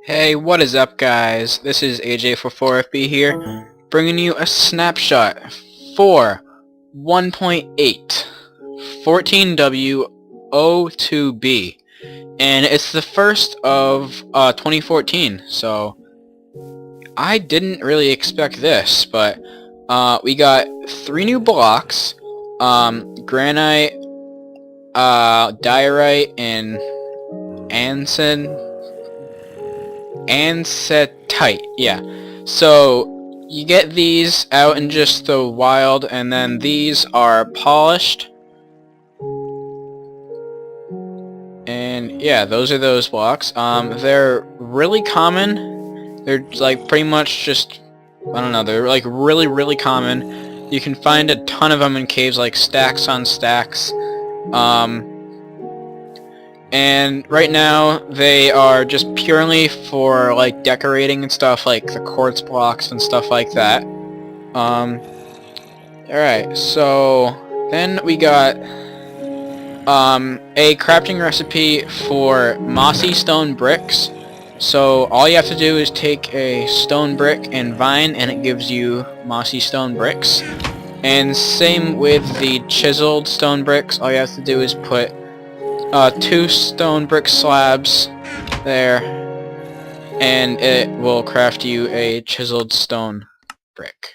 Hey, what is up guys? This is AJ44FB here, bringing you a snapshot for 1.8 14W02B, and it's the first of 2014, so I didn't really expect this, but we got 3 new blocks, granite, diorite, and andesite, yeah. So you get these out in just the wild, and then these are polished. And yeah, those are those blocks. They're really common. They're like pretty much just, I don't know, they're like really common. You can find a ton of them in caves, like stacks on stacks. And right now they are just purely for like decorating and stuff, like the quartz blocks and stuff like that. Alright, so then we got a crafting recipe for mossy stone bricks. So all you have to do is take a stone brick and vine, and it gives you mossy stone bricks. And same with the chiseled stone bricks. All you have to do is put 2 stone brick slabs there, and it will craft you a chiseled stone brick.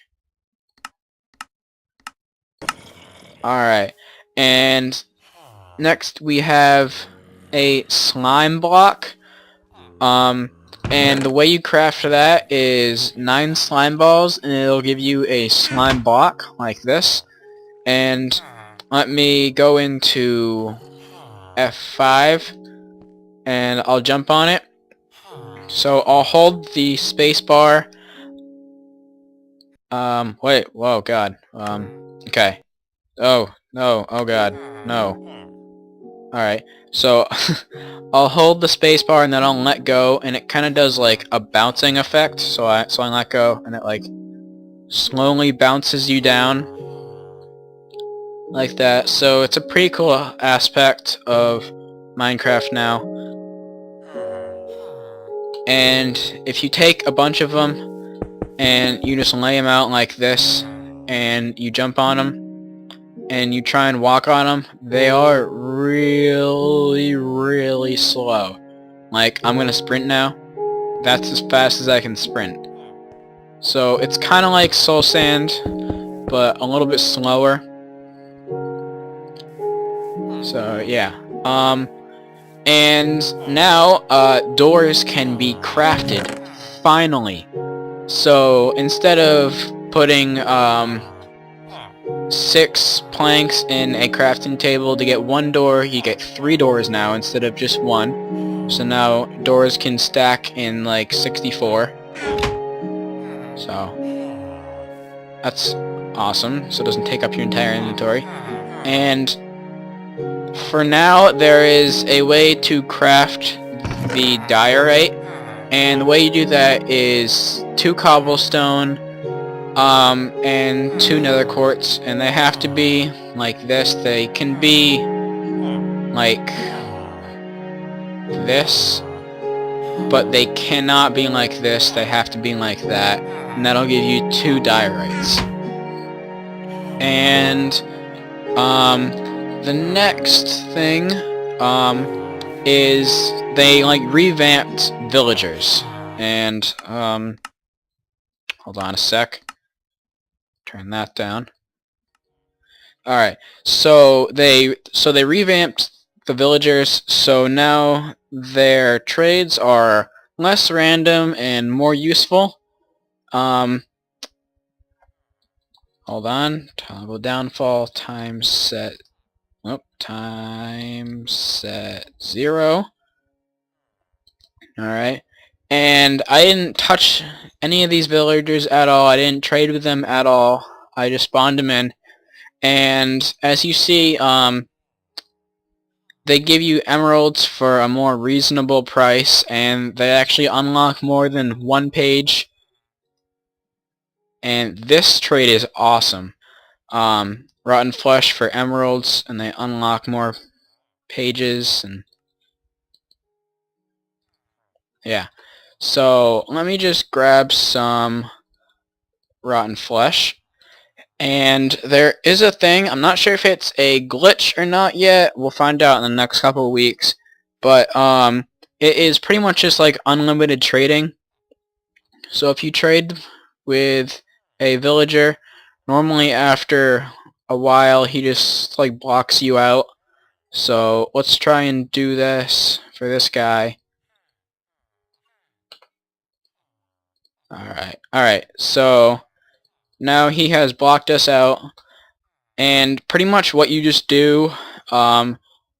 Alright, and next we have a slime block, and the way you craft that is 9 slime balls, and it'll give you a slime block like this. And let me go into F5 and I'll jump on it. So I'll hold the space bar. Wait, whoa, god. Okay. Oh, no, oh god, no. Alright, so I'll hold the space bar and then I'll let go, and it kinda does like a bouncing effect. So I let go and it like slowly bounces you down like that. So it's a pretty cool aspect of Minecraft now. And if you take a bunch of them and you just lay them out like this, and you jump on them and you try and walk on them, they are really slow. Like, I'm gonna sprint now. That's as fast as I can sprint. So it's kind of like soul sand, but a little bit slower. So yeah. And now doors can be crafted, finally. So instead of putting 6 planks in a crafting table to get 1 door, you get 3 doors now instead of just 1. So now doors can stack in like 64. So that's awesome. So it doesn't take up your entire inventory. And for now, there is a way to craft the diorite, and the way you do that is 2 cobblestone, and 2 nether quartz, and they have to be like this. They can be like this, but they cannot be like this. They have to be like that, and that'll give you 2 diorites. And the next thing is they like revamped villagers, and hold on a sec, turn that down. Alright, so they revamped the villagers, so now their trades are less random and more useful. Hold on, toggle downfall, time set 0. Alright, and I didn't touch any of these villagers at all. I didn't trade with them at all. I just spawned them in, and as you see, they give you emeralds for a more reasonable price, and they actually unlock more than 1 page, and this trade is awesome. Rotten flesh for emeralds, and they unlock more pages, and yeah. So let me just grab some rotten flesh. And there is a thing, I'm not sure if it's a glitch or not yet, we'll find out in the next couple of weeks, but it is pretty much just like unlimited trading. So if you trade with a villager, normally after a while he just like blocks you out. So let's try and do this for this guy. Alright, so now he has blocked us out. And pretty much what you just do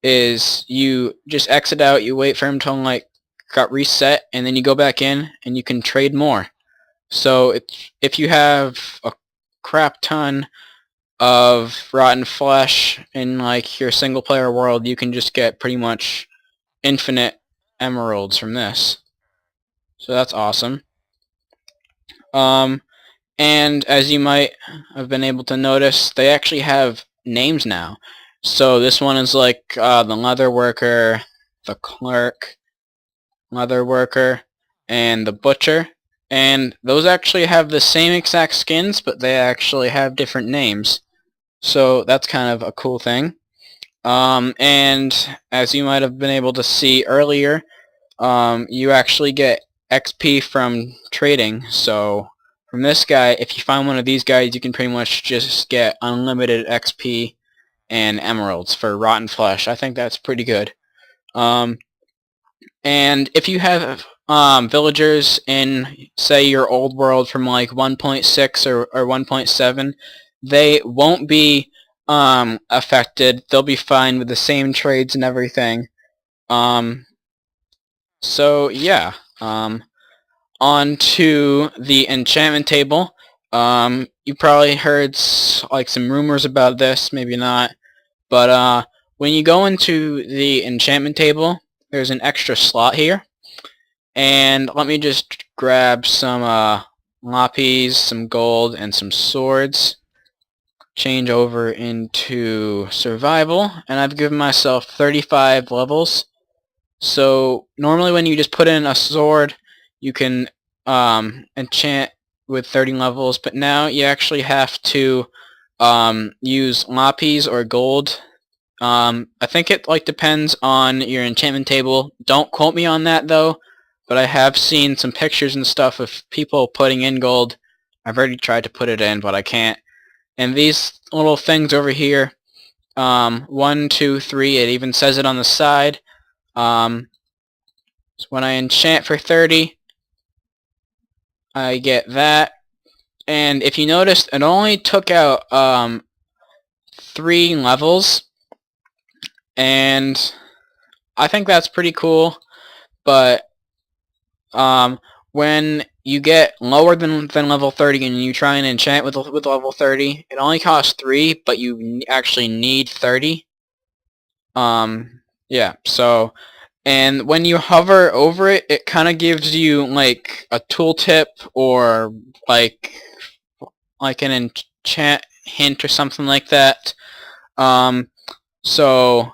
is you just exit out, you wait for him to like got reset, and then you go back in and you can trade more. So if you have a crap ton of rotten flesh in like your single player world, you can just get pretty much infinite emeralds from this. So that's awesome. And as you might have been able to notice, they actually have names now. So this one is like the leather worker, the clerk, leather worker, and the butcher. And those actually have the same exact skins, but they actually have different names. So that's kind of a cool thing. And as you might have been able to see earlier, you actually get XP from trading. So from this guy, if you find one of these guys, you can pretty much just get unlimited XP and emeralds for rotten flesh. I think that's pretty good. And if you have villagers in, say, your old world from like 1.6 or 1.7, they won't be affected. They'll be fine with the same trades and everything. So yeah, on to the enchantment table. You probably heard like some rumors about this, maybe not, but when you go into the enchantment table, there's an extra slot here, and let me just grab some lapiz, some gold, and some swords. Change over into survival, and I've given myself 35 levels. So normally when you just put in a sword, you can enchant with 30 levels, but now you actually have to use lapiz or gold. I think it like depends on your enchantment table. Don't quote me on that though, but I have seen some pictures and stuff of people putting in gold. I've already tried to put it in, but I can't. And these little things over here, 1, 2, 3, it even says it on the side. So when I enchant for 30, I get that. And if you noticed, it only took out 3 levels, and I think that's pretty cool. But when you get lower than level 30 and you try and enchant with level 30, it only costs 3, but you actually need 30. Yeah, so, and when you hover over it, it kind of gives you like a tooltip or like an enchant hint or something like that. So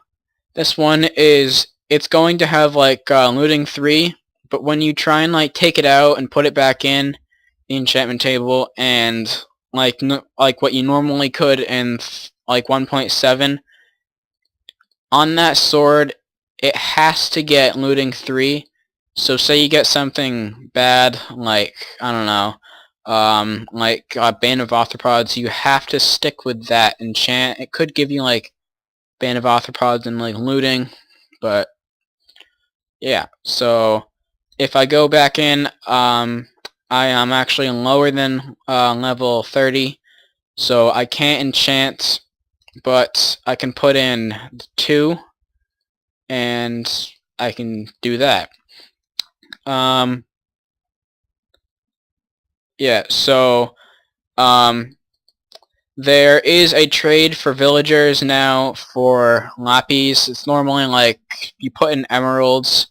this one is, it's going to have like looting 3, but when you try and like take it out and put it back in the enchantment table, and like what you normally could in like 1.7, on that sword it has to get looting 3. So say you get something bad like, I don't know, like Bane of Arthropods, you have to stick with that enchant. It could give you like Bane of Arthropods and like looting, but yeah. So if I go back in, I am actually lower than level 30, so I can't enchant, but I can put in 2, and I can do that. Yeah, so there is a trade for villagers now for lapiz. It's normally like you put in emeralds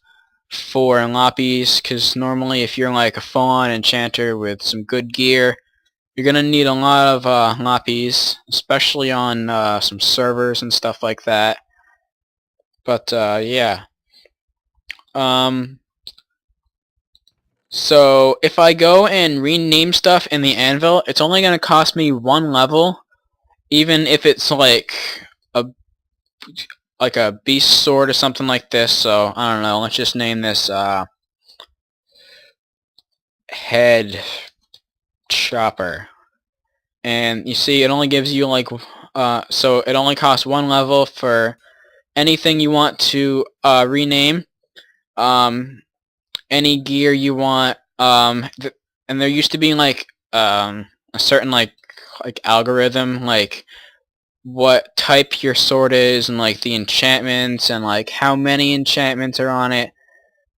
for lapiz, because normally if you're like a full-on enchanter with some good gear, you're gonna need a lot of lapiz, especially on some servers and stuff like that. But yeah. So if I go and rename stuff in the anvil, it's only going to cost me 1 level, even if it's a like a beast sword or something like this. So I don't know. Let's just name this head chopper. And you see, it only gives you so it only costs 1 level for anything you want to rename. Any gear you want. And there used to be a certain like algorithm, like what type your sword is, and like the enchantments, and like how many enchantments are on it.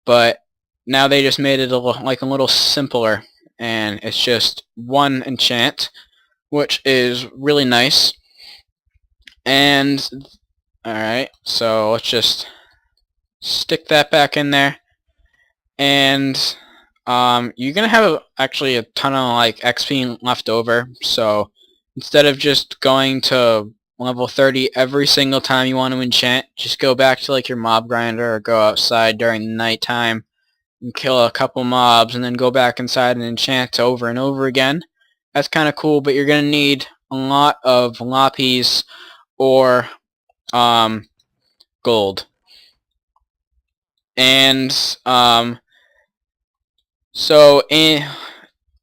But now they just made it a little simpler, and it's just one enchant, which is really nice. And alright, so let's just stick that back in there. And you're gonna have actually a ton of XP left over, so instead of just going to level 30 every single time you want to enchant, just go back to your mob grinder, or go outside during the nighttime and kill a couple mobs, and then go back inside and enchant over and over again. That's kind of cool, but you're gonna need a lot of lapiz or gold. And so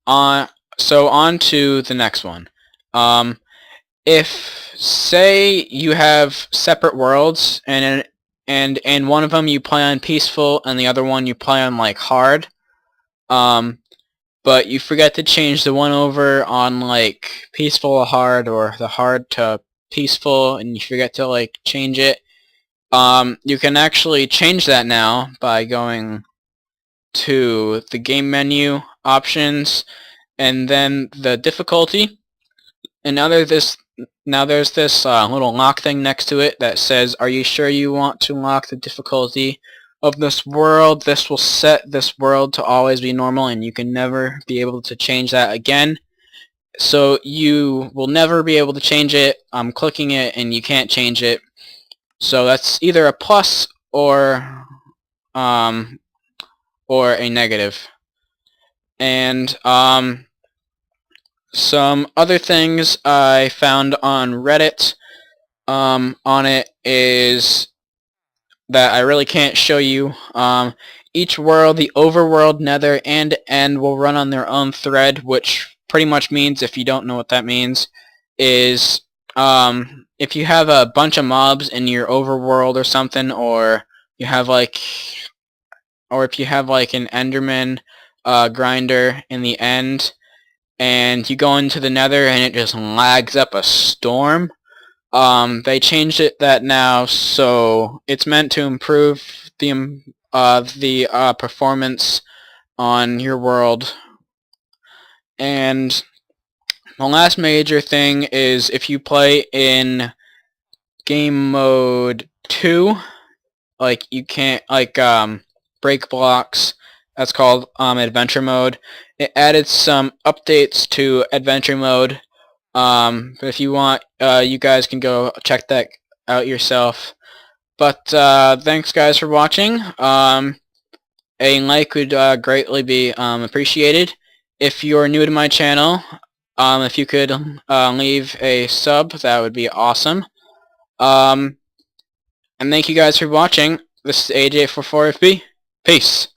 on to the next one. If say you have separate worlds, and in one of them you play on peaceful and the other one you play on hard, but you forget to change the one over on peaceful to hard, or the hard to peaceful, and you forget to change it, you can actually change that now by going to the game menu options, and then the difficulty, and now there's this little lock thing next to it that says, are you sure you want to lock the difficulty of this world? This will set this world to always be normal, and you can never be able to change that again. So you will never be able to change it. I'm clicking it and you can't change it. So that's either a plus or a negative. And some other things I found on Reddit on it is that I really can't show you. Each world, the overworld, nether, and end, will run on their own thread, which pretty much means, if you don't know what that means, is if you have a bunch of mobs in your overworld or something, or you have if you have an enderman grinder in the end, and you go into the nether and it just lags up a storm, they changed that now, so it's meant to improve the performance on your world. And the last major thing is, if you play in game mode 2, you can't break blocks. That's called adventure mode. It added some updates to adventure mode. But if you want, you guys can go check that out yourself. But thanks guys for watching. A like would greatly be appreciated. If you're new to my channel, if you could leave a sub, that would be awesome. And thank you guys for watching. This is AJ44FB. Peace.